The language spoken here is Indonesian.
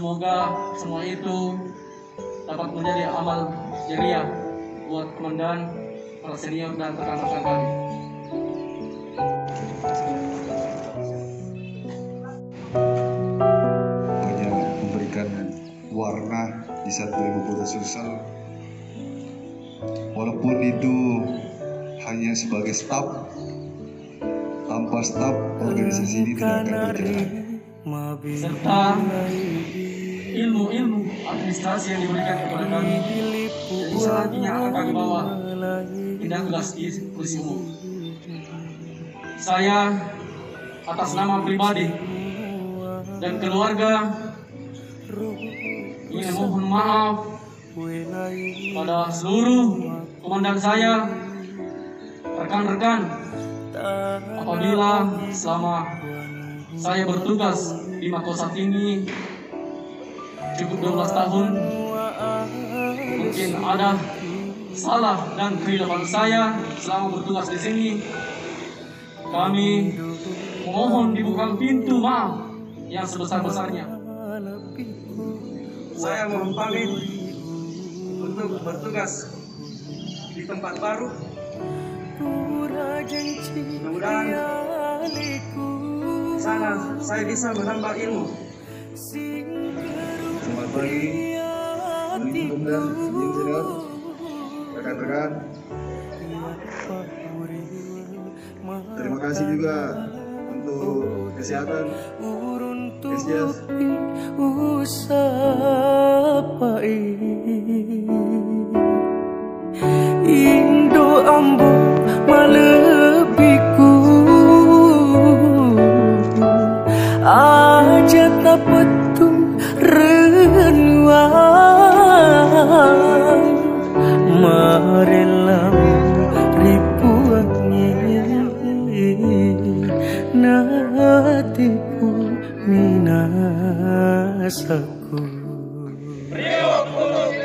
Semoga semua itu dapat menjadi amal jariah buat komandan, para senior dan rekan-rekan kami. Hanya memberikan warna di saat 2000 susah, walaupun itu hanya sebagai staf. Tanpa staf, organisasi ini tidak akan berjalan. Serta ilmu-ilmu administrasi yang diberikan kepada kami, yang selanjutnya akan kami bawa tindak tegas di polisi umum. Saya atas nama pribadi dan keluarga ingin mohon maaf pada seluruh komandan saya, rekan-rekan, apabila selama saya bertugas di Makosat ini cukup 12 tahun, mungkin ada salah dan kehilafan saya selama bertugas di sini. Kami mohon dibuka pintu maaf yang sebesar-besarnya. Saya mohon pamit untuk bertugas di tempat baru. Mudah-mudahan sana saya bisa menambah ilmu. Selamat pagi, komandan, senior, rekan-rekan. Terima kasih juga untuk kesehatan, Kesjas. Indo ambo malebiku aja tak betul renuang marelam ribuannya natiku minasaku. Priok untuk